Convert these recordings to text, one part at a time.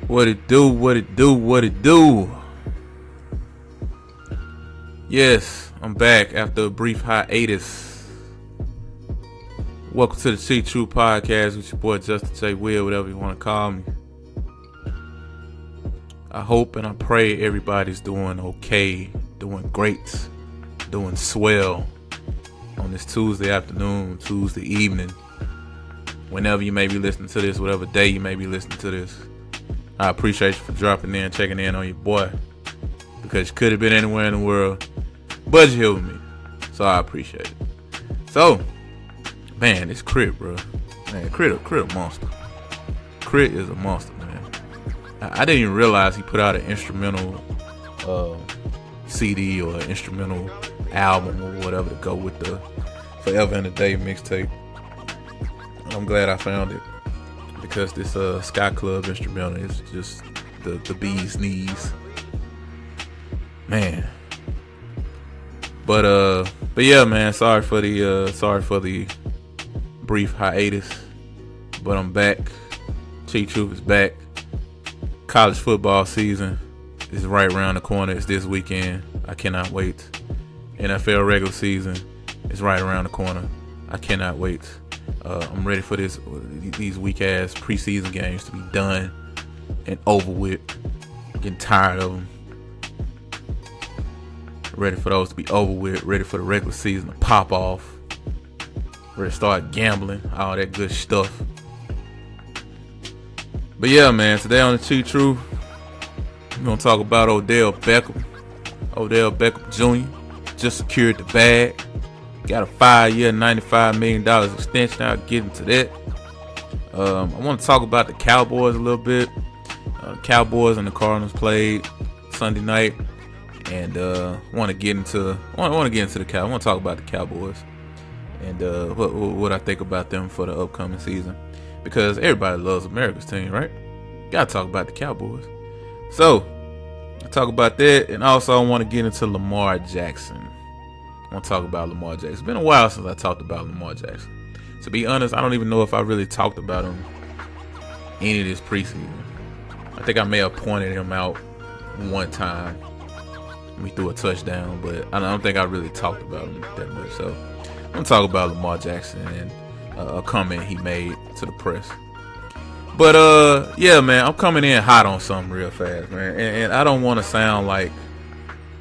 What it do, what it do, what it do. Yes, I'm back after a brief hiatus. Welcome to the Cheat True Podcast with your boy Justin J.Will, whatever you want to call me. I hope and I pray everybody's doing okay, doing great, doing swell on this Tuesday afternoon, Tuesday evening, whenever you may be listening to this, whatever day you may be listening to this. I appreciate you for dropping in, checking in on your boy, because you could have been anywhere in the world, but you're here with me, so I appreciate it. So, man, this Crit, bro, man, Crit a monster. Crit is a monster, man. I didn't even realize he put out an instrumental CD or an instrumental album or whatever to go with the Forever and a Day mixtape. I'm glad I found it, because this Sky Club instrumental is just the bee's knees, man. But yeah, man. Sorry for the brief hiatus, but I'm back. Cheat Truth is back. College football season is right around the corner. It's this weekend. I cannot wait. NFL regular season is right around the corner. I cannot wait. I'm ready for these weak ass preseason games to be done and over with. Getting tired of them. Ready for those to be over with. Ready for the regular season to pop off. Ready to start gambling. All that good stuff. But yeah, man. Today on the Cheat Truth, we're gonna talk about Odell Beckham. Odell Beckham Jr. just secured the bag. Got a 5-year, $95 million extension. I'll get into that. I want to talk about the Cowboys a little bit. Cowboys and the Cardinals played Sunday night, and want to get into the Cowboys. I want to talk about the Cowboys and what I think about them for the upcoming season, because everybody loves America's team, right? Gotta talk about the Cowboys. So I talk about that, and also I want to get into Lamar Jackson. I want to talk about Lamar Jackson. It's been a while since I talked about Lamar Jackson. To be honest, I don't even know if I really talked about him any of this preseason. I think I may have pointed him out one time when he threw a touchdown, but I don't think I really talked about him that much. So I'm going to talk about Lamar Jackson and a comment he made to the press. But yeah, man, I'm coming in hot on something real fast, man. And I don't want to sound like,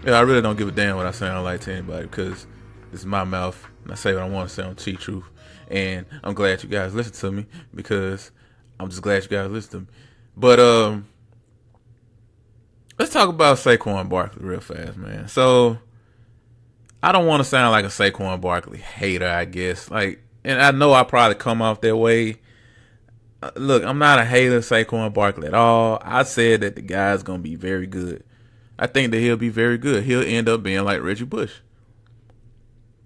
I really don't give a damn what I sound like to anybody, because this is my mouth and I say what I want to say on Cheat Truth. And I'm glad you guys listen to me, because I'm just glad you guys listen to me. But let's talk about Saquon Barkley real fast, man. So I don't want to sound like a Saquon Barkley hater, I guess. Like, and I know I probably come off that way. Look, I'm not a hater of Saquon Barkley at all. I said that the guy's going to be very good. I think that he'll be very good. He'll end up being like Reggie Bush.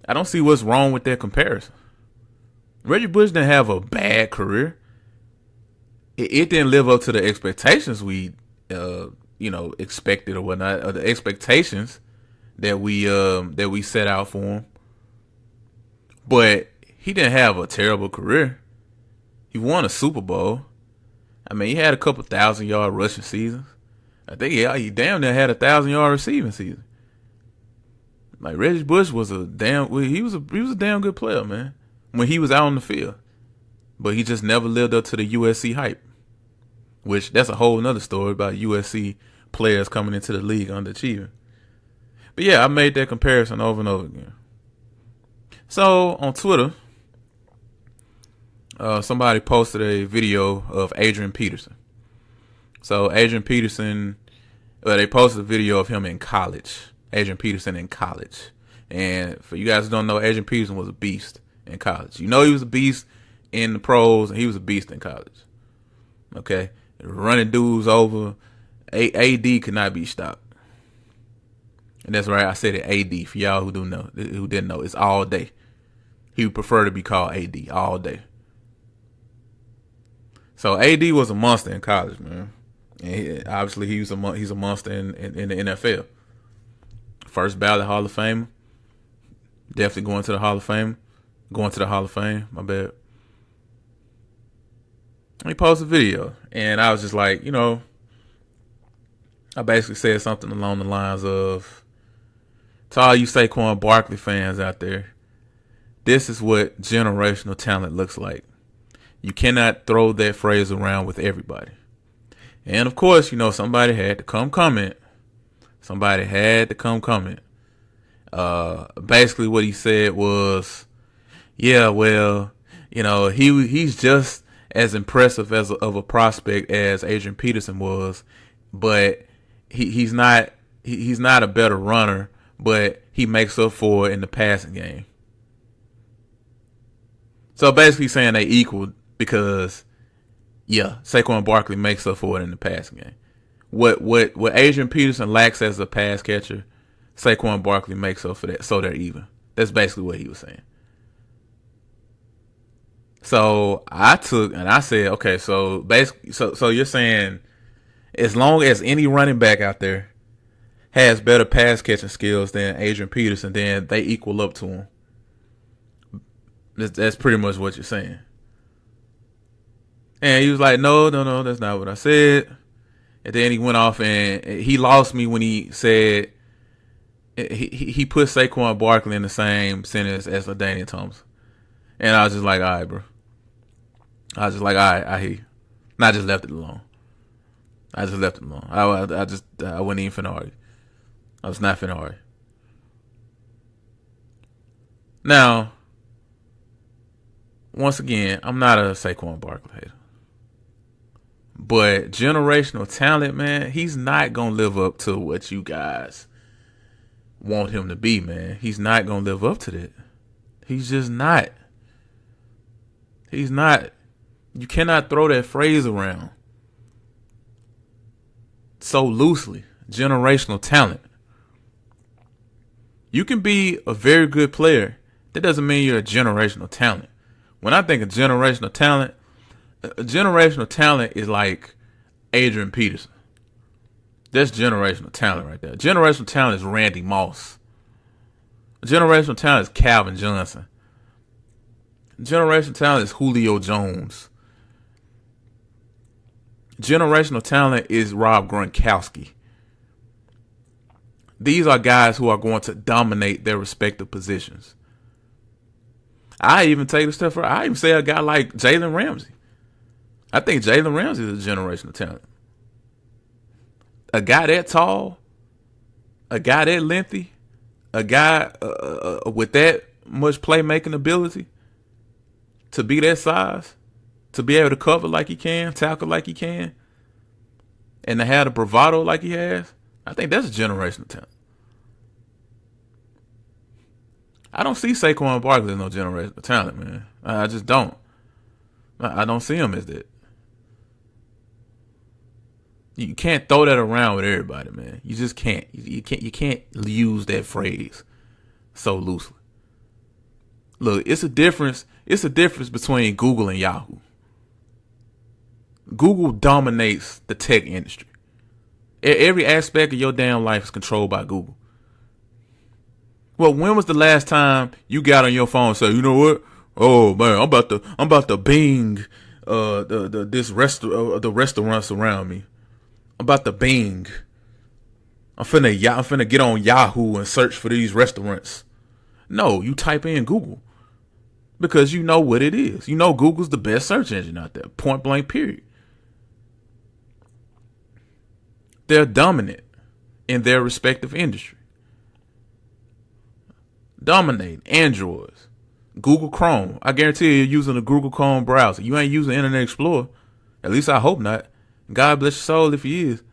I don't see what's wrong with that comparison. Reggie Bush didn't have a bad career. It didn't live up to the expectations we, expected or whatnot, or the expectations that we set out for him. But he didn't have a terrible career. He won a Super Bowl. I mean, he had a couple 1,000-yard rushing seasons. I think he damn near had a 1,000-yard receiving season. Like, Reggie Bush was he was a damn good player, man, when he was out on the field. But he just never lived up to the USC hype, which that's a whole nother story about USC players coming into the league underachieving. But yeah, I made that comparison over and over again. So on Twitter, somebody posted a video of Adrian Peterson. So Adrian Peterson, they posted a video of him in college. Adrian Peterson in college. And for you guys who don't know, Adrian Peterson was a beast in college. You know he was a beast in the pros, and he was a beast in college. Okay? Running dudes over. AD could not be stopped. And that's right, I said it AD. For y'all who didn't know, it's all day. He would prefer to be called AD all day. So AD was a monster in college, man. And obviously he's a monster in the NFL. First ballot Hall of Famer. Definitely going to the Hall of Fame. My bad. He posted a video, and I was just like, I basically said something along the lines of, to all you Saquon Barkley fans out there, this is what generational talent looks like. You cannot throw that phrase around with everybody. And of course, somebody had to come comment. Basically what he said was, yeah, well, he's just as impressive of a prospect as Adrian Peterson was, but he's not a better runner, but he makes up for it in the passing game. So basically saying they equal because, yeah, Saquon Barkley makes up for it in the passing game. What Adrian Peterson lacks as a pass catcher, Saquon Barkley makes up for that, so they're even. That's basically what he was saying. So I said, okay, so basically, so you're saying as long as any running back out there has better pass catching skills than Adrian Peterson, then they equal up to him. That's pretty much what you're saying. And he was like, no, that's not what I said. And then he went off and he lost me when he said he put Saquon Barkley in the same sentence as LaDainian Thompson. And I was just like, all right, bro. I was just like, all right, I hear you. And I just left it alone. I wasn't even finna argue. I was not finna argue. Now, once again, I'm not a Saquon Barkley hater. But generational talent, man, he's not going to live up to what you guys want him to be, man. He's not going to live up to that. He's just not. He's not. You cannot throw that phrase around so loosely. Generational talent. You can be a very good player. That doesn't mean you're a generational talent. When I think of generational talent is like Adrian Peterson. That's generational talent right there. Generational talent is Randy Moss. Generational talent is Calvin Johnson. Generational talent is Julio Jones. Generational talent is Rob Gronkowski. These are guys who are going to dominate their respective positions. I even take a step further. I even say a guy like Jalen Ramsey. I think Jalen Ramsey is a generational talent. A guy that tall, a guy that lengthy, a guy with that much playmaking ability, to be that size, to be able to cover like he can, tackle like he can, and to have the bravado like he has, I think that's a generational talent. I don't see Saquon Barkley as no generational talent, man. I just don't. I don't see him as that. You can't throw that around with everybody, man. You just can't. You can't use that phrase so loosely. Look, it's a difference. It's a difference between Google and Yahoo. Google dominates the tech industry. Every aspect of your damn life is controlled by Google. Well, when was the last time you got on your phone and said, you know what? Oh man, I'm about to Bing the restaurants around me. I'm about to Bing. I'm finna get on Yahoo and search for these restaurants. No, you type in Google. Because you know what it is. You know Google's the best search engine out there. Point blank, period. They're dominant in their respective industry. Dominate Androids. Google Chrome. I guarantee you're using a Google Chrome browser. You ain't using Internet Explorer. At least I hope not. God bless your soul if he is.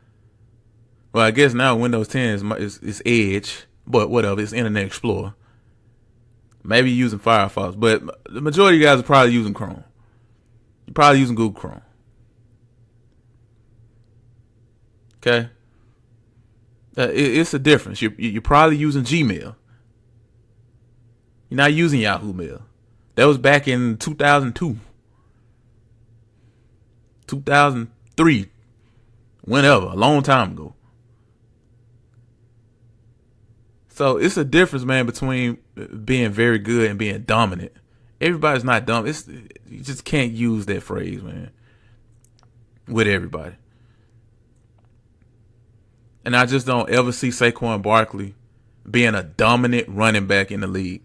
Well, I guess now Windows 10 is Edge, but whatever. It's Internet Explorer. Maybe you're using Firefox, but the majority of you guys are probably using Chrome. You're probably using Google Chrome. Okay? It's a difference. You're probably using Gmail. You're not using Yahoo Mail. That was back in 2002. 2003. Whenever. A long time ago. So it's a difference, man, between being very good and being dominant. Everybody's not dumb. You just can't use that phrase, man, with everybody. And I just don't ever see Saquon Barkley being a dominant running back in the league.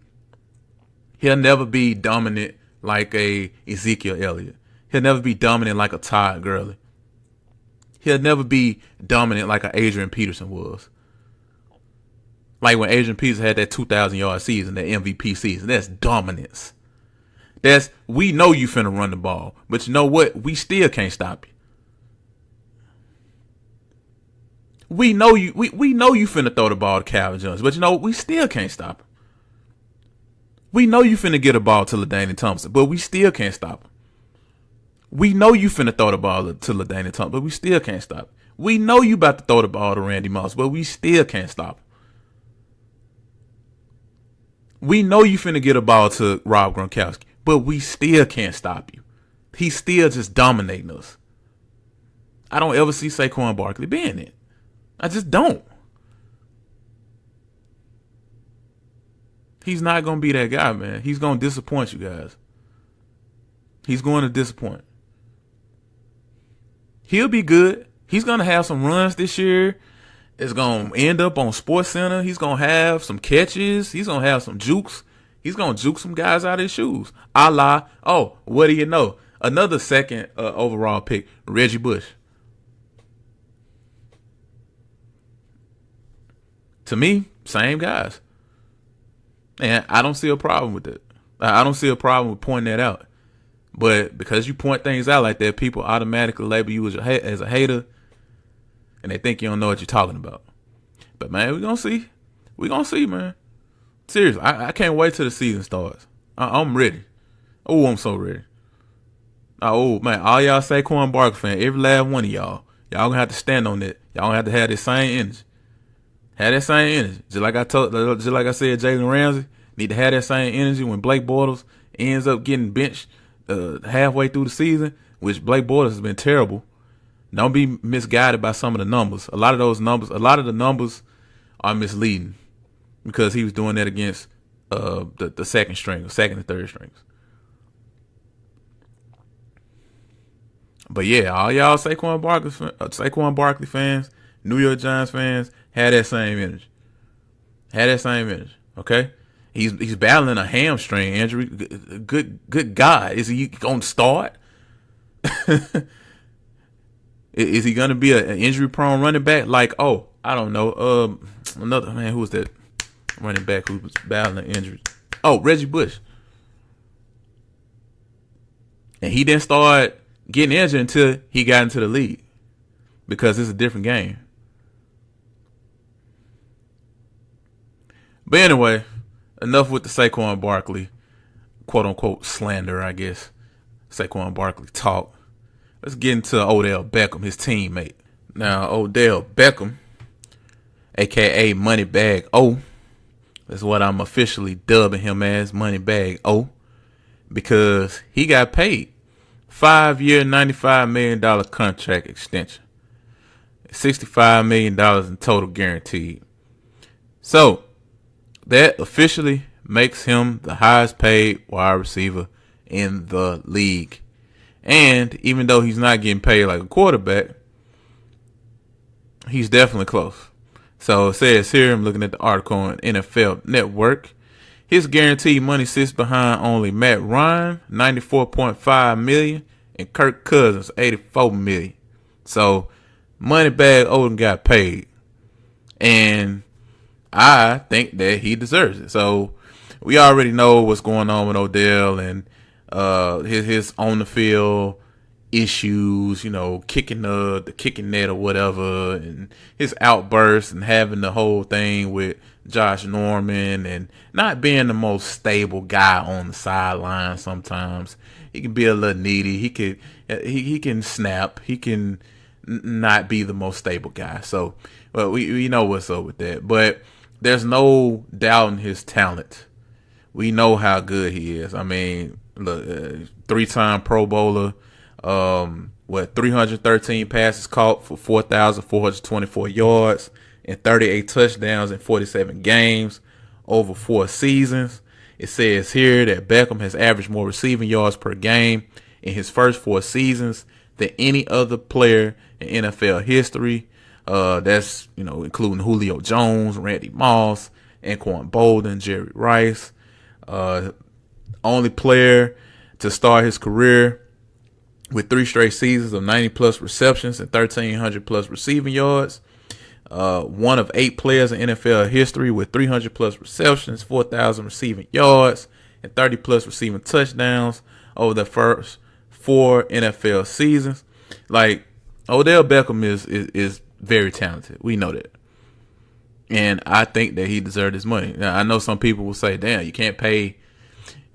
He'll never be dominant like a Ezekiel Elliott. He'll never be dominant like a Todd Gurley. He'll never be dominant like an Adrian Peterson was. Like when Adrian Peterson had that 2,000-yard season, that MVP season. That's dominance. We know you finna run the ball. But you know what? We still can't stop you. We know you finna throw the ball to Calvin Johnson. But you know, we still can't stop him. We know you finna get a ball to LaDainian Thompson, but we still can't stop him. We know you finna throw the ball to LaDainian Thompson, but we still can't stop him. We know you about to throw the ball to Randy Moss, but we still can't stop him. We know you finna get a ball to Rob Gronkowski, but we still can't stop you. He's still just dominating us. I don't ever see Saquon Barkley being it. I just don't. He's not going to be that guy, man. He's going to disappoint you guys. He's going to disappoint. He'll be good. He's going to have some runs this year. It's going to end up on SportsCenter. He's going to have some catches. He's going to have some jukes. He's going to juke some guys out of his shoes. What do you know? Another second overall pick, Reggie Bush. To me, same guys. And I don't see a problem with it. I don't see a problem with pointing that out. But because you point things out like that, people automatically label you as a hater. And they think you don't know what you're talking about. But, man, we're going to see. We're going to see, man. Seriously, I can't wait till the season starts. I'm ready. Oh, I'm so ready. Oh, man, all y'all Saquon Barkley fans, every last one of y'all going to have to stand on that. Y'all going to have to have this same energy. Have that same energy. Just like I said, Jalen Ramsey need to have that same energy when Blake Bortles ends up getting benched halfway through the season, which Blake Bortles has been terrible. Don't be misguided by some of the numbers. A lot of the numbers are misleading because he was doing that against the second and third strings. But yeah, all y'all Saquon Barkley fans, New York Giants fans, had that same energy. Okay? He's battling a hamstring injury. Good God. Is he gonna start? Is he gonna be an injury prone running back? Like, I don't know. Another man, who was that running back who was battling injuries? Oh, Reggie Bush. And he didn't start getting injured until he got into the league. Because it's a different game. But anyway, enough with the Saquon Barkley, quote-unquote, slander, I guess. Saquon Barkley talk. Let's get into Odell Beckham, his teammate. Now, Odell Beckham, a.k.a. MoneyBagg O, that's what I'm officially dubbing him as, MoneyBagg O, because he got paid. 5-year, $95 million contract extension. $65 million in total guaranteed. So, that officially makes him the highest paid wide receiver in the league. And even though he's not getting paid like a quarterback, he's definitely close. So it says here, I'm looking at the article on NFL Network, his guaranteed money sits behind only Matt Ryan, $94.5 million, and Kirk Cousins, $84 million. So MoneyBagg Odin got paid. And I think that he deserves it. So we already know what's going on with Odell and his on the field issues, kicking the kicking net or whatever, and his outbursts and having the whole thing with Josh Norman and not being the most stable guy on the sideline. Sometimes he can be a little needy. He can snap. He can not be the most stable guy. So, well, we know what's up with that. But there's no doubting his talent. We know how good he is. I mean, look, 3-time Pro Bowler, 313 passes caught for 4,424 yards and 38 touchdowns in 47 games over 4 seasons. It says here that Beckham has averaged more receiving yards per game in his first 4 seasons than any other player in NFL history. That's, including Julio Jones, Randy Moss, Anquan Bolden, Jerry Rice. Only player to start his career with 3 straight seasons of 90-plus receptions and 1,300-plus receiving yards. One of 8 players in NFL history with 300-plus receptions, 4,000 receiving yards, and 30-plus receiving touchdowns over the first 4 NFL seasons. Like, Odell Beckham is very talented. We know that. And I think that he deserved his money. Now, I know some people will say, damn, you can't pay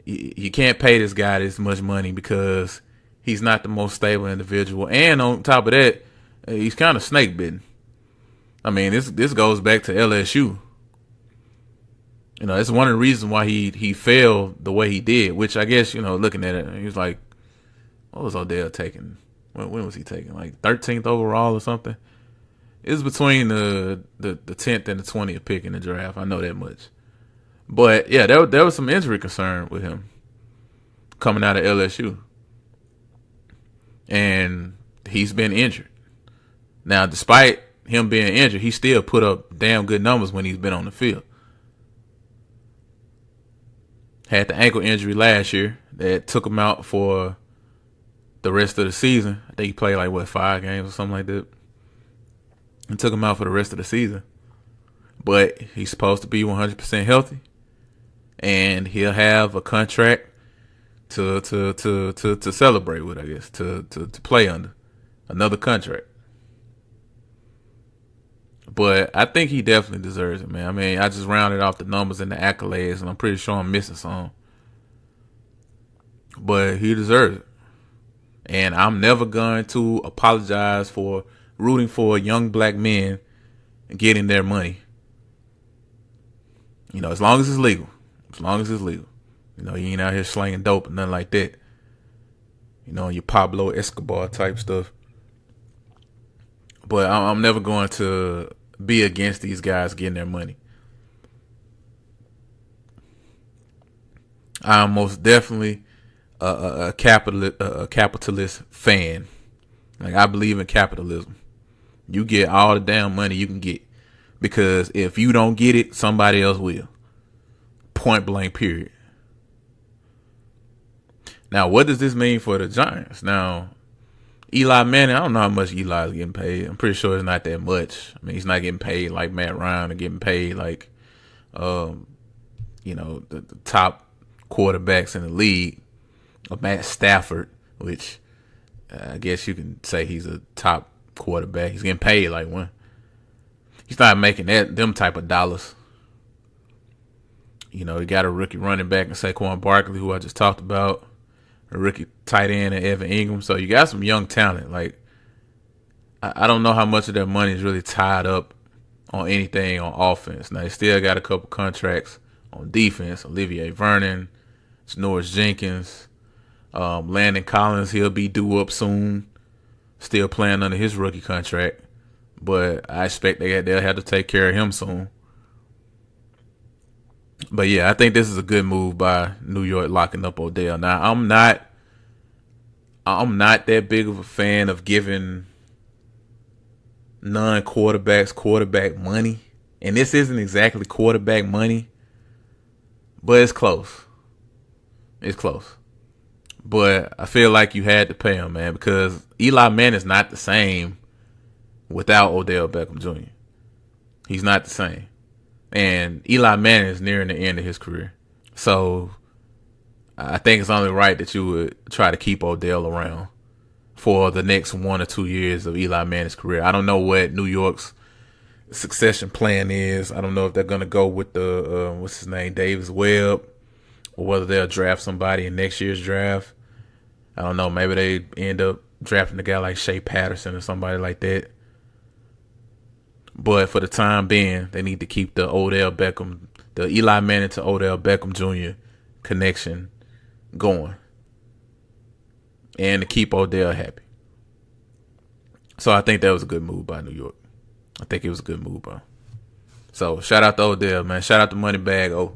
this guy this much money because he's not the most stable individual. And on top of that, he's kind of snake bitten. I mean, this goes back to LSU. It's one of the reasons why he failed the way he did, which I guess, looking at it, he was like, what was Odell taking? When was he taking? Like 13th overall or something? It was between the 10th and the 20th pick in the draft. I know that much. But, yeah, there was some injury concern with him coming out of LSU. And he's been injured. Now, despite him being injured, he still put up damn good numbers when he's been on the field. Had the ankle injury last year that took him out for the rest of the season. I think he played 5 games or something like that. And took him out for the rest of the season. But he's supposed to be 100% healthy. And he'll have a contract to celebrate with, I guess, to play under. Another contract. But I think he definitely deserves it, man. I mean, I just rounded off the numbers and the accolades, and I'm pretty sure I'm missing some. But he deserves it. And I'm never going to apologize for rooting for young black men getting their money. As long as it's legal. As long as it's legal. You ain't out here slanging dope or nothing like that. Your Pablo Escobar type stuff. But I'm never going to be against these guys getting their money. I'm most definitely a capitalist fan. Like, I believe in capitalism. You get all the damn money you can get. Because if you don't get it, somebody else will. Point blank, period. Now, what does this mean for the Giants? Now, Eli Manning, I don't know how much Eli is getting paid. I'm pretty sure it's not that much. I mean, he's not getting paid like Matt Ryan or getting paid like, the top quarterbacks in the league. Or Matt Stafford, which I guess you can say he's a top quarterback. He's getting paid like one. He's not making them type of dollars. He got a rookie running back in Saquon Barkley, who I just talked about. A rookie tight end in Evan Ingram. So you got some young talent. Like, I don't know how much of their money is really tied up on anything on offense. Now, they still got a couple contracts on defense. Olivier Vernon, Janoris Jenkins, Landon Collins, he'll be due up soon. Still playing under his rookie contract. But I expect they'll have to take care of him soon. But yeah, I think this is a good move by New York locking up Odell. Now, I'm not that big of a fan of giving non-quarterbacks quarterback money. And this isn't exactly quarterback money, but it's close. It's close. But I feel like you had to pay him, man, because Eli Manning is not the same without Odell Beckham Jr. He's not the same. And Eli Manning is nearing the end of his career. So I think it's only right that you would try to keep Odell around for the next 1 or 2 years of Eli Manning's career. I don't know what New York's succession plan is. I don't know if they're going to go with the, Davis Webb, or whether they'll draft somebody in next year's draft. I don't know. Maybe they end up drafting a guy like Shea Patterson or somebody like that. But for the time being, they need to keep the Eli Manning to Odell Beckham Jr. connection going. And to keep Odell happy. So I think that was a good move by New York. I think it was a good move, bro. So shout out to Odell, man. Shout out to MoneyBagg.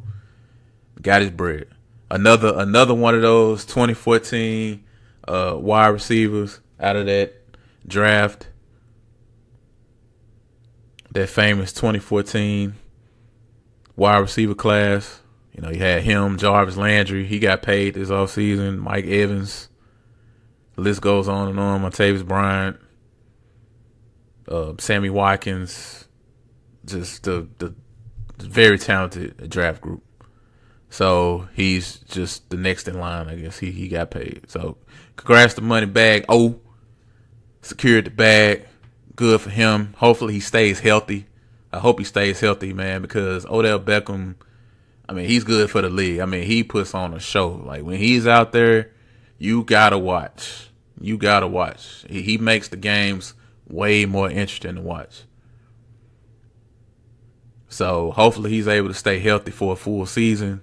Got his bread. Another one of those 2014 wide receivers out of that draft. that famous 2014 wide receiver class. You know, you had him, Jarvis Landry. He got paid this offseason. Mike Evans. The list goes on and on. Martavis Bryant. Sammy Watkins. Just the very talented draft group. So he's just the next in line, I guess. He got paid. So congrats to MoneyBagg. Secured the bag. Good for him. Hopefully he stays healthy. I hope he stays healthy, man, because Odell Beckham, I mean, he's good for the league. I mean, he puts on a show. Like, when he's out there, you got to watch. You got to watch. He makes the games way more interesting to watch. So hopefully he's able to stay healthy for a full season,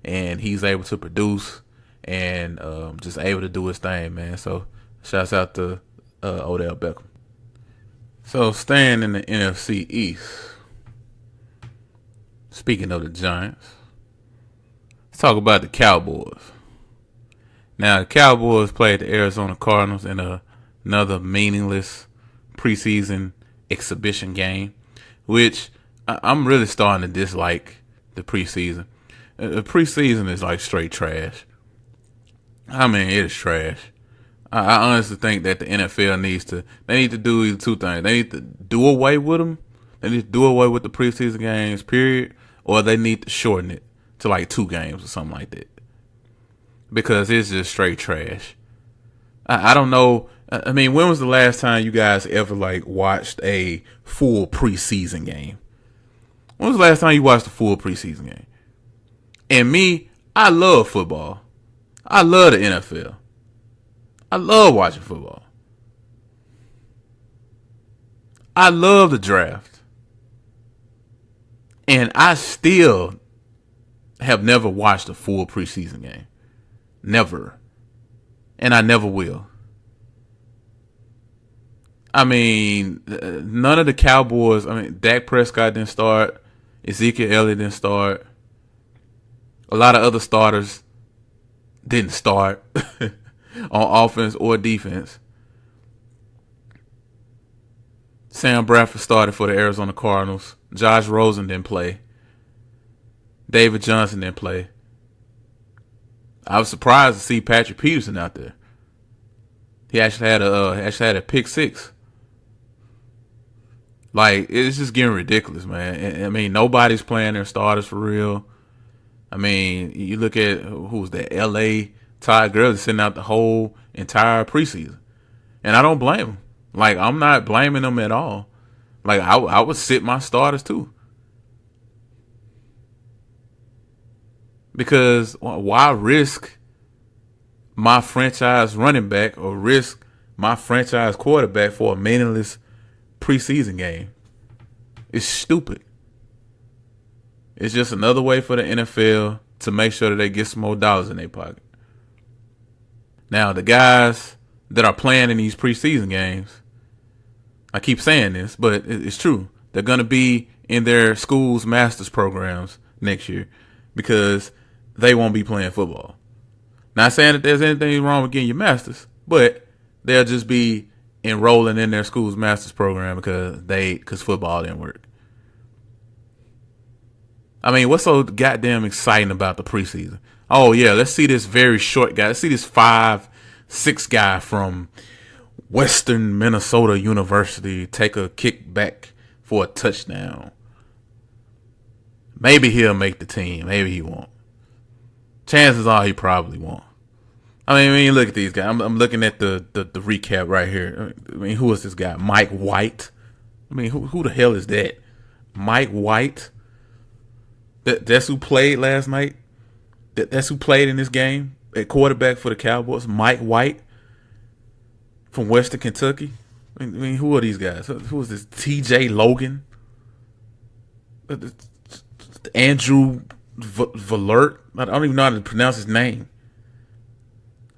and he's able to produce and just able to do his thing, man. So shouts out to Odell Beckham. So staying in the NFC East, speaking of the Giants, let's talk about the Cowboys. Now, the Cowboys played the Arizona Cardinals in another meaningless preseason exhibition game, which I'm really starting to dislike the preseason. The preseason is like straight trash. I mean, it is trash. I honestly think that the NFL needs to do either two things. They need to do away with them. They need to do away with the preseason games, period. Or they need to shorten it to like 2 games or something like that. Because it's just straight trash. I don't know. I mean, when was the last time you guys ever like watched a full preseason game? When was the last time you watched a full preseason game? And me, I love football. I love the NFL. I love watching football. I love the draft. And I still have never watched a full preseason game. Never. And I never will. I mean, none of the Cowboys, Dak Prescott didn't start. Ezekiel Elliott didn't start. A lot of other starters didn't start on offense or defense. Sam Bradford started for the Arizona Cardinals. Josh Rosen didn't play. David Johnson didn't play. I was surprised to see Patrick Peterson out there. He actually had a pick 6. Like, it's just getting ridiculous, man. I mean, nobody's playing their starters for real. I mean, you look at who was that? L.A. Todd Gurley sitting out the whole entire preseason, and I don't blame him. Like, I'm not blaming them at all. Like, I would sit my starters too. Because why risk my franchise running back or risk my franchise quarterback for a meaningless preseason game? It's stupid. It's just another way for the NFL to make sure that they get some more dollars in their pocket. Now, the guys that are playing in these preseason games, I keep saying this, but it's true. They're going to be in their school's master's programs next year because they won't be playing football. Not saying that there's anything wrong with getting your master's, but they'll just be enrolling in their school's master's program because football didn't work. I mean, what's so goddamn exciting about the preseason? Oh, yeah, let's see this very short guy. Let's see this 5'6" guy from Western Minnesota University take a kick back for a touchdown. Maybe he'll make the team. Maybe he won't. Chances are he probably won't. I mean, when you look at these guys, I'm looking at the recap right here. I mean, who is this guy? Mike White. I mean, who the hell is that? Mike White. That's who played last night. That's who played in this game at quarterback for the Cowboys. Mike White from Western Kentucky. I mean, who are these guys? Who is this? T.J. Logan, Andrew Valert. I don't even know how to pronounce his name.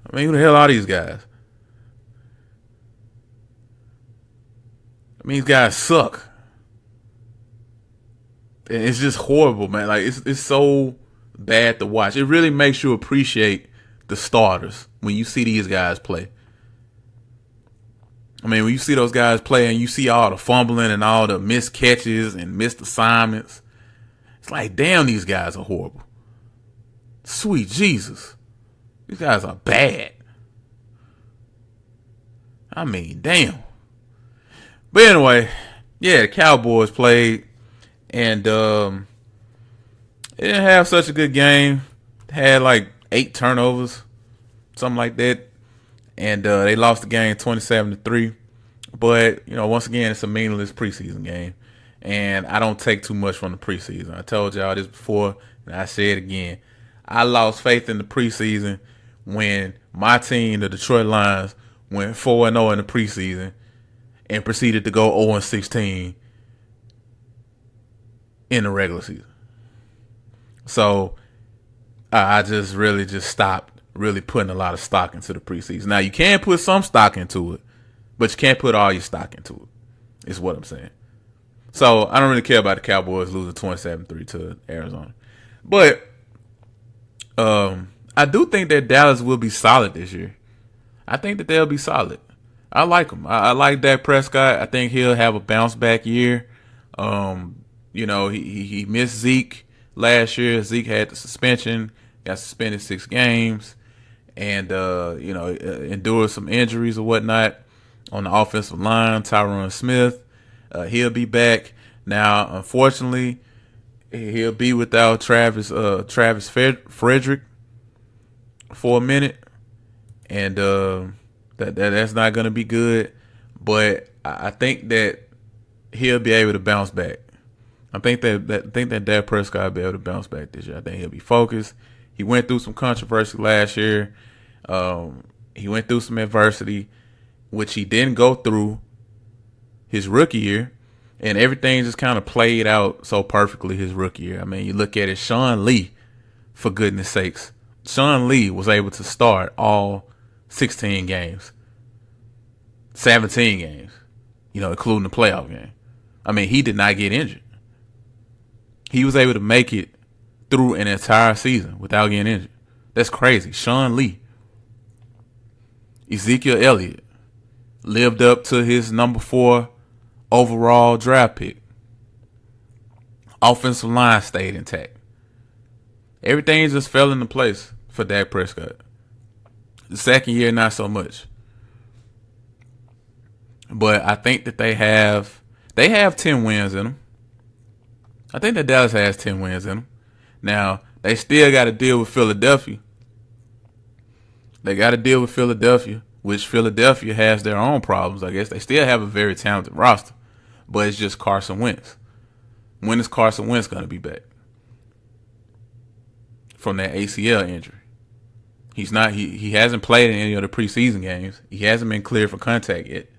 I mean, who the hell are these guys? I mean, these guys suck. And it's just horrible, man. Like, it's so bad to watch. It really makes you appreciate the starters when you see these guys play. I mean, when you see those guys play and you see all the fumbling and all the missed catches and missed assignments, it's like, damn, these guys are horrible. Sweet Jesus. These guys are bad. I mean, damn. But anyway, yeah, the Cowboys played, and it didn't have such a good game. It had like 8 turnovers, something like that. And they lost the game 27-3. But, once again, it's a meaningless preseason game. And I don't take too much from the preseason. I told y'all this before, and I say it again. I lost faith in the preseason when my team, the Detroit Lions, went 4-0 in the preseason and proceeded to go 0-16 in the regular season. So I just really stopped really putting a lot of stock into the preseason. Now, you can put some stock into it, but you can't put all your stock into it, is what I'm saying. So I don't really care about the Cowboys losing 27-3 to Arizona. But I do think that Dallas will be solid this year. I think that they'll be solid. I like them. I like Dak Prescott. I think he'll have a bounce back year. He missed Zeke last year. Zeke had the suspension, got suspended 6 games, and endured some injuries or whatnot on the offensive line. Tyron Smith, he'll be back. Now, unfortunately, he'll be without Travis Frederick for a minute. And that's not going to be good. But I think that he'll be able to bounce back. I think that Dak Prescott will be able to bounce back this year. I think he'll be focused. He went through some controversy last year. He went through some adversity, which he didn't go through his rookie year. And everything just kind of played out so perfectly his rookie year. I mean, you look at it, Sean Lee, for goodness sakes. Sean Lee was able to start all 16 games, 17 games, including the playoff game. I mean, he did not get injured. He was able to make it through an entire season without getting injured. That's crazy. Sean Lee. Ezekiel Elliott lived up to his number 4 overall draft pick. Offensive line stayed intact. Everything just fell into place for Dak Prescott. The second year, not so much. But I think that they have 10 wins in them. I think that Dallas has 10 wins in them. Now, they still got to deal with Philadelphia. Which Philadelphia has their own problems, I guess. They still have a very talented roster. But it's just Carson Wentz. When is Carson Wentz going to be back from that ACL injury? He's not. He hasn't played in any of the preseason games. He hasn't been cleared for contact yet.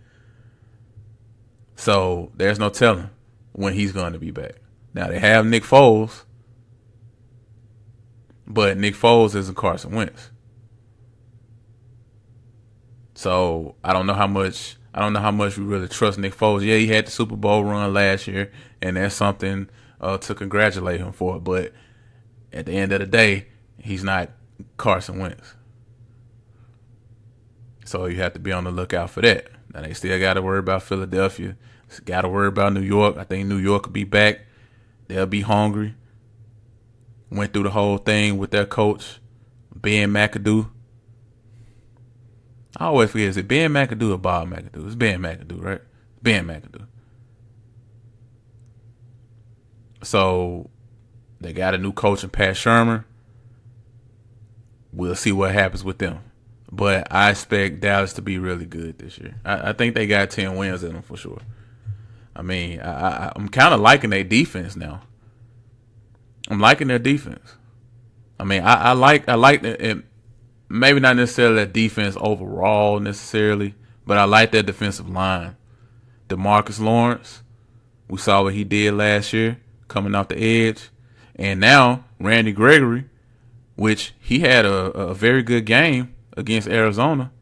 So there's no telling when he's going to be back. Now they have Nick Foles, but Nick Foles isn't Carson Wentz. So I don't know how much we really trust Nick Foles. Yeah, he had the Super Bowl run last year, and that's something to congratulate him for. But at the end of the day, he's not Carson Wentz. So you have to be on the lookout for that. Now they still got to worry about Philadelphia. Got to worry about New York. I think New York will be back. They'll be hungry. Went through the whole thing with their coach, Ben McAdoo. I always forget, is it Ben McAdoo or Bob McAdoo? It's Ben McAdoo, right? Ben McAdoo. So they got a new coach in Pat Shermer. We'll see what happens with them. But I expect Dallas to be really good this year. I think they got 10 wins in them for sure. I mean, I'm kind of liking their defense now. I'm liking their defense. I mean, I like it. Maybe not necessarily their defense overall necessarily, but I like their defensive line. DeMarcus Lawrence, we saw what he did last year coming off the edge. And now Randy Gregory, which he had a very good game against Arizona.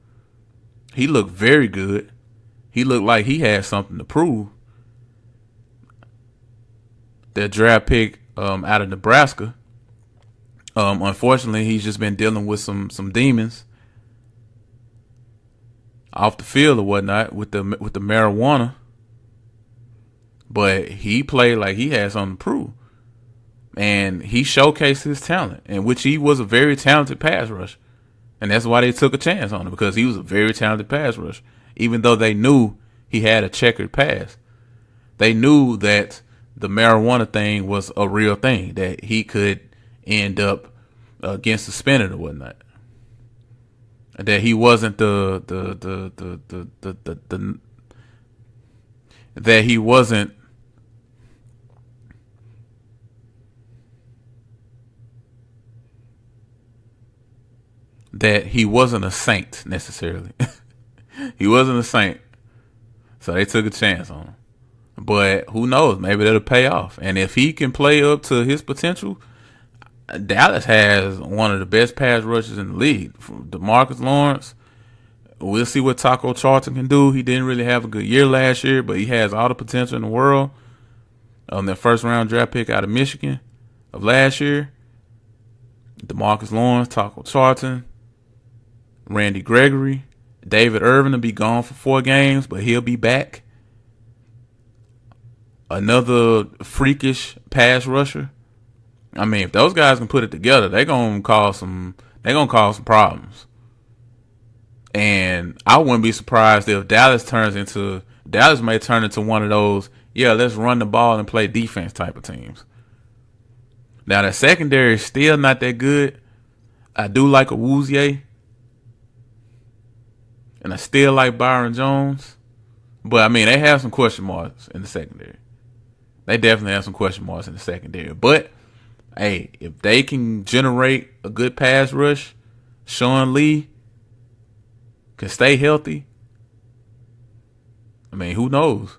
He looked very good. He looked like he had something to prove. Their draft pick out of Nebraska. Unfortunately, he's just been dealing with some demons. off the field or whatnot with the marijuana, but he played like he had something to prove, and he showcased his talent, in which he was a very talented pass rusher, and that's why they took a chance on him, because he was a very talented pass rusher. Even though they knew he had a checkered past, they knew that the marijuana thing was a real thing, that he could end up getting suspended or whatnot. That he wasn't that he wasn't a saint necessarily. He wasn't a saint. So they took a chance on him. But who knows? Maybe that'll pay off. And if he can play up to his potential, Dallas has one of the best pass rushers in the league. From DeMarcus Lawrence, we'll see what Taco Charlton can do. He didn't really have a good year last year, but he has all the potential in the world. On their first round draft pick out of Michigan of last year, DeMarcus Lawrence, Taco Charlton, Randy Gregory, David Irvin will be gone for 4 games, but he'll be back. Another freakish pass rusher. I mean, if those guys can put it together, they're gonna cause some problems. And I wouldn't be surprised if Dallas may turn into one of those, let's run the ball and play defense type of teams. Now the secondary is still not that good. I do like Awuzie, and I still like Byron Jones. But I mean, they have some question marks in the secondary. They definitely have some question marks in the secondary. But hey, if they can generate a good pass rush, Sean Lee can stay healthy, I mean, who knows?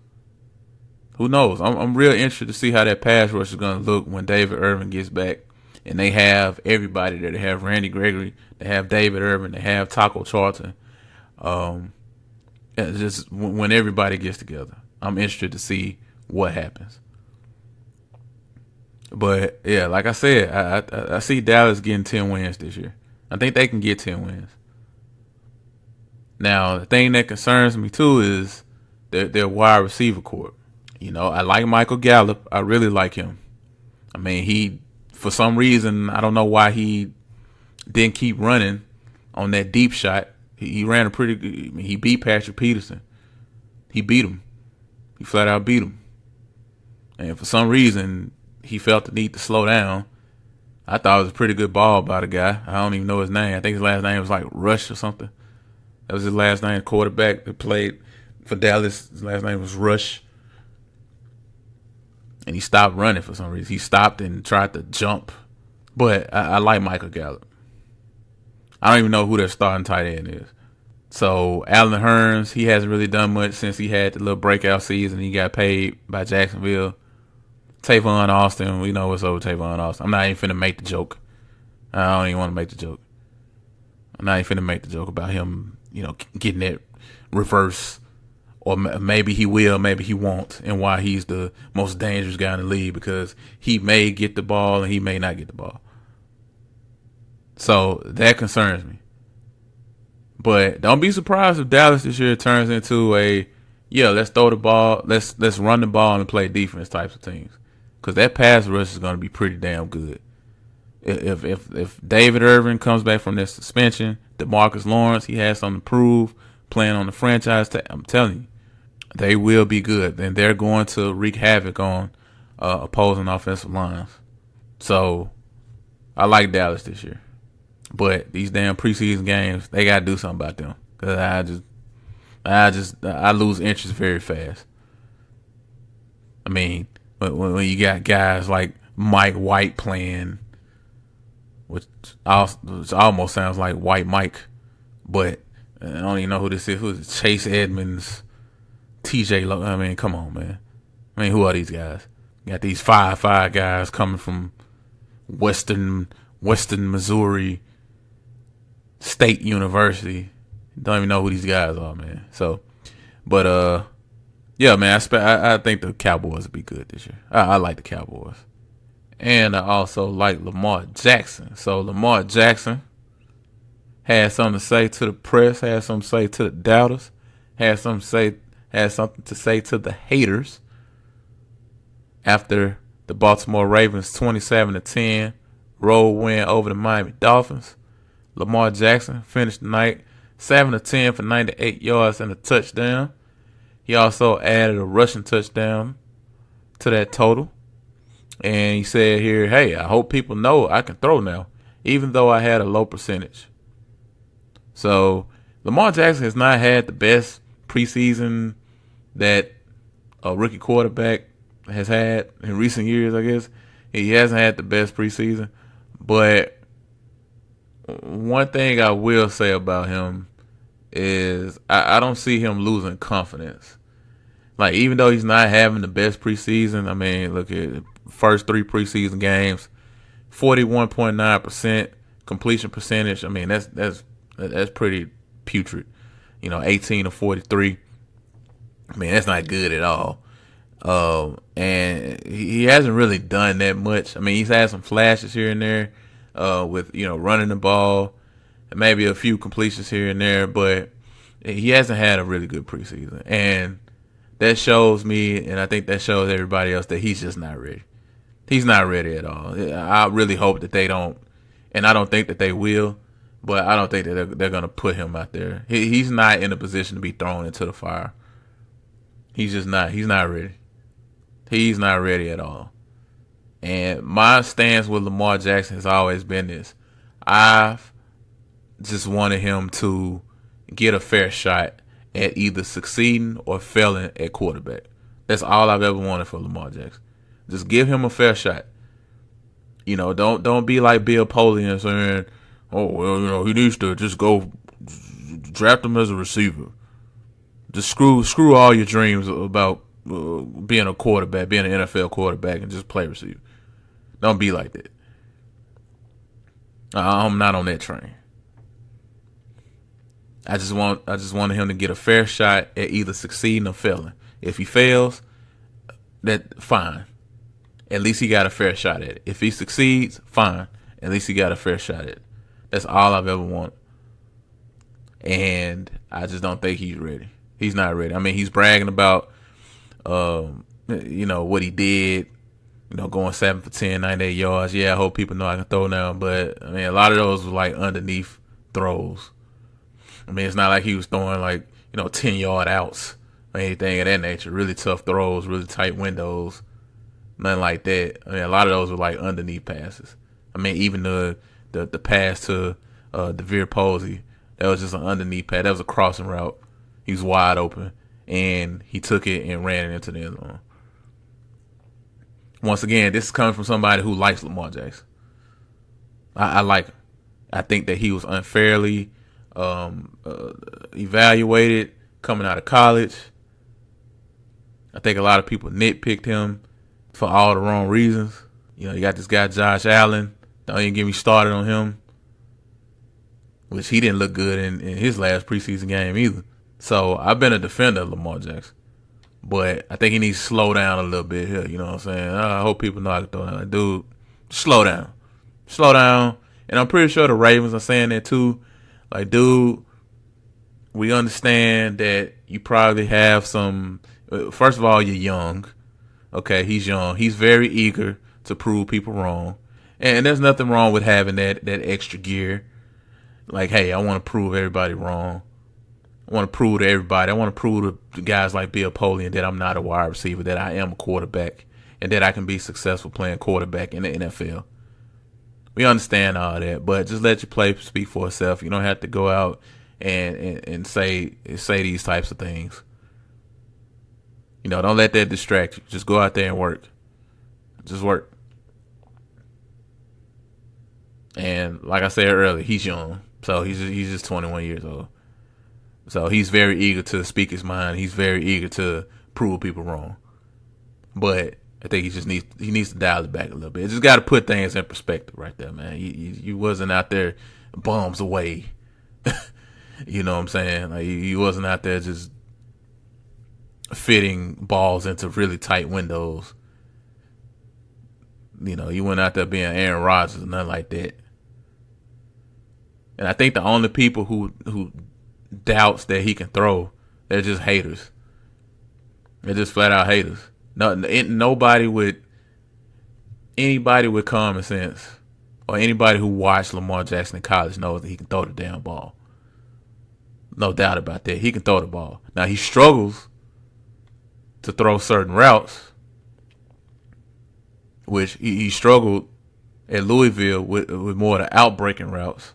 Who knows? I'm real interested to see how that pass rush is going to look when David Irvin gets back. And they have everybody there. They have Randy Gregory. They have David Irvin. They have Taco Charlton. Just when everybody gets together, I'm interested to see what happens. But yeah, like I said, I see Dallas getting 10 wins this year. I think they can get 10 wins. Now, the thing that concerns me too is their wide receiver corps. You know, I like Michael Gallup. I really like him. I mean, he, for some reason, I don't know why he didn't keep running on that deep shot. He ran a pretty good, I mean, he beat Patrick Peterson. He beat him. He flat out beat him. And for some reason, he felt the need to slow down. I thought it was a pretty good ball by the guy. I don't even know his name. I think his last name was like Rush or something. That was his last name. Quarterback that played for Dallas, his last name was Rush. And he stopped running for some reason. He stopped and tried to jump. But I like Michael Gallup. I don't even know who their starting tight end is. So Allen Hurns, he hasn't really done much since he had the little breakout season. He got paid by Jacksonville. Tavon Austin, we know what's over Tavon Austin. I'm not even finna make the joke. I don't even want to make the joke. I'm not even finna make the joke about him, getting that reverse. Or maybe he will, maybe he won't, and why he's the most dangerous guy in the league, because he may get the ball and he may not get the ball. So that concerns me. But don't be surprised if Dallas this year turns into let's throw the ball, let's run the ball and play defense types of teams. Because that pass rush is going to be pretty damn good. If David Irvin comes back from this suspension, DeMarcus Lawrence, he has something to prove, playing on the franchise tag, I'm telling you, they will be good. And they're going to wreak havoc on opposing offensive lines. So I like Dallas this year. But these damn preseason games, they got to do something about them. Because I lose interest very fast. I mean, when you got guys like Mike White playing, which almost sounds like White Mike, but I don't even know who this is. Who is it? Chase Edmonds, TJ Lowe. I mean, come on, man. I mean, who are these guys? You got these 5'5" guys coming from Western Missouri State University. Don't even know who these guys are, man. So, but yeah, man. I think the Cowboys will be good this year. I like the Cowboys, and I also like Lamar Jackson. So Lamar Jackson had something to say to the press, had something to say to the doubters, had something to say to the haters after the Baltimore Ravens 27-10 road win over the Miami Dolphins. Lamar Jackson finished the night 7-10 for 98 yards and a touchdown. He also added a rushing touchdown to that total. And he said here, hey, I hope people know I can throw now, even though I had a low percentage. So Lamar Jackson has not had the best preseason that a rookie quarterback has had in recent years, I guess. He hasn't had the best preseason. But one thing I will say about him is I don't see him losing confidence. Like, even though he's not having the best preseason, I mean, look at first 3 preseason games, 41.9% completion percentage. I mean, that's pretty putrid. 18 of 43. I mean, that's not good at all. And he hasn't really done that much. I mean, he's had some flashes here and there with, running the ball and maybe a few completions here and there, but he hasn't had a really good preseason. And that shows me, and I think that shows everybody else, that he's just not ready. He's not ready at all. I really hope that they don't, and I don't think that they will, but I don't think that they're going to put him out there. He's not in a position to be thrown into the fire. He's just not. He's not ready. He's not ready at all. And my stance with Lamar Jackson has always been this. I've just wanted him to get a fair shot at either succeeding or failing at quarterback. That's all I've ever wanted for Lamar Jackson. Just give him a fair shot. Don't be like Bill Polian and saying, oh, well, he needs to just go draft him as a receiver. Just screw all your dreams about being a quarterback, being an NFL quarterback, and just play receiver. Don't be like that. I'm not on that train. I just wanted him to get a fair shot at either succeeding or failing. If he fails, that fine. At least he got a fair shot at it. If he succeeds, fine. At least he got a fair shot at it. That's all I've ever wanted. And I just don't think he's ready. He's not ready. I mean, he's bragging about, what he did, going 7 for 10, 98 yards. Yeah, I hope people know I can throw now. But, I mean, a lot of those were like underneath throws. I mean, it's not like he was throwing 10-yard outs or anything of that nature. Really tough throws, really tight windows, nothing like that. I mean, a lot of those were like underneath passes. I mean, even the pass to DeVere Posey, that was just an underneath pass. That was a crossing route. He was wide open, and he took it and ran it into the end zone. Once again, this is coming from somebody who likes Lamar Jackson. I like him. I think that he was unfairly evaluated coming out of college. I think a lot of people nitpicked him for all the wrong reasons. You got this guy Josh Allen. Don't even get me started on him, which he didn't look good in his last preseason game either. So I've been a defender of Lamar Jackson, but I think he needs to slow down a little bit here. You know what I'm saying? I hope people know I can throw that. Like, dude, slow down. And I'm pretty sure the Ravens are saying that too. Like, dude, we understand that you probably have some. First of all, you're young. Okay, he's young. He's very eager to prove people wrong. And there's nothing wrong with having that extra gear. Like, hey, I want to prove everybody wrong. I want to prove to everybody. I want to prove to guys like Bill Polian that I'm not a wide receiver, that I am a quarterback, and that I can be successful playing quarterback in the NFL. We understand all that, but just let your play speak for itself. You don't have to go out and say these types of things. Don't let that distract you. Just go out there and work. Just work. And like I said earlier, he's young, so he's just 21 years old. So he's very eager to speak his mind. He's very eager to prove people wrong. But I think he needs to dial it back a little bit. Just got to put things in perspective right there, man. You wasn't out there bombs away. You know what I'm saying? Like, you wasn't out there just fitting balls into really tight windows. You went out there being Aaron Rodgers and nothing like that. And I think the only people who doubts that he can throw, they're just haters. They're just flat out haters. Anybody with common sense or anybody who watched Lamar Jackson in college knows that he can throw the damn ball. No doubt about that. He can throw the ball. Now, he struggles to throw certain routes, which he struggled at Louisville with more of the outbreaking routes.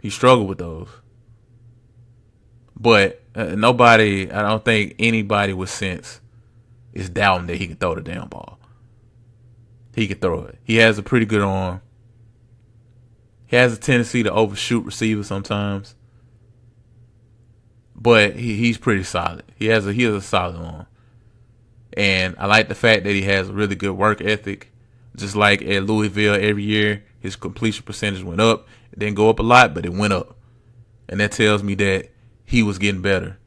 He struggled with those. But I don't think anybody with sense is doubting that he can throw the damn ball. He can throw it. He has a pretty good arm. He has a tendency to overshoot receivers sometimes. But he's pretty solid. He has a solid arm. And I like the fact that he has a really good work ethic. Just like at Louisville every year, his completion percentage went up. It didn't go up a lot, but it went up. And that tells me that he was getting better.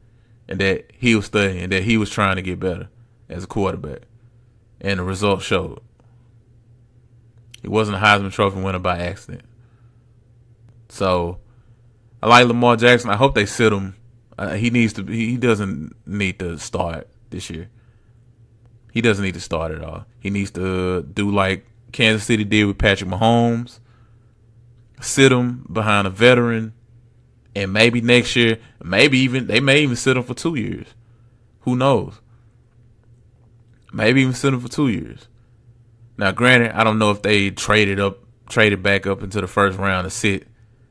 And that he was studying. And that he was trying to get better as a quarterback. And the results showed. He wasn't a Heisman Trophy winner by accident. So, I like Lamar Jackson. I hope they sit him. He doesn't need to start this year. He doesn't need to start at all. He needs to do like Kansas City did with Patrick Mahomes. Sit him behind a veteran. And maybe next year, they may even sit him for 2 years. Who knows? Maybe even sit him for 2 years. Now, granted, I don't know if they traded back up into the first round to sit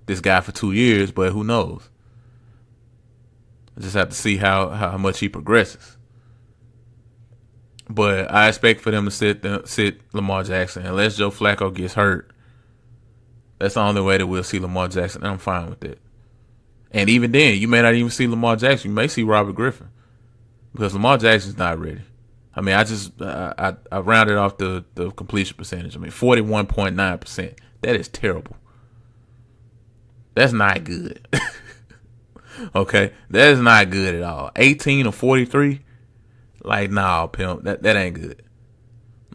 this guy for 2 years, but who knows? I just have to see how much he progresses. But I expect for them to sit Lamar Jackson unless Joe Flacco gets hurt. That's the only way that we'll see Lamar Jackson, and I'm fine with that. And even then, you may not even see Lamar Jackson. You may see Robert Griffin because Lamar Jackson's not ready. I mean, I rounded off the completion percentage. I mean, 41.9%. That is terrible. That's not good. Okay, that is not good at all. 18 or 43, like nah, pimp, that ain't good.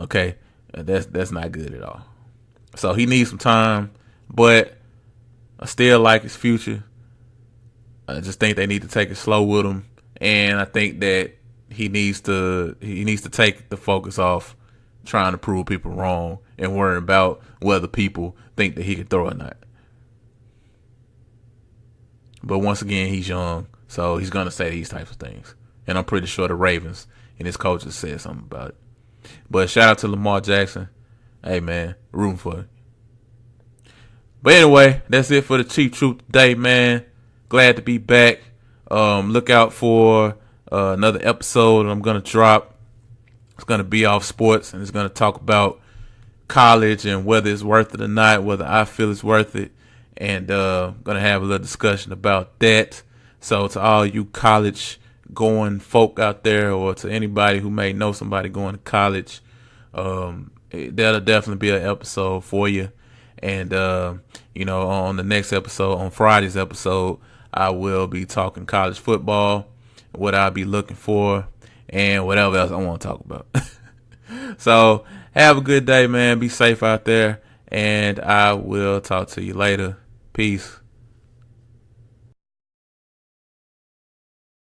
Okay, that's not good at all. So he needs some time, but I still like his future. I just think they need to take it slow with him, and I think that he needs to take the focus off trying to prove people wrong and worrying about whether people think that he can throw or not. But once again, he's young, so he's going to say these types of things. And I'm pretty sure the Ravens and his coaches said something about it. But shout out to Lamar Jackson. Hey, man, rooting for it. But anyway, that's it for the Chief Truth today, man. Glad to be back. Look out for another episode I'm going to drop. It's going to be off sports, and it's going to talk about college and whether it's worth it or not, whether I feel it's worth it. And going to have a little discussion about that. So to all you college going folk out there, or to anybody who may know somebody going to college, that'll definitely be an episode for you. And, on the next episode, on Friday's episode, I will be talking college football, what I'll be looking for, and whatever else I want to talk about. So have a good day, man. Be safe out there. And I will talk to you later. Peace.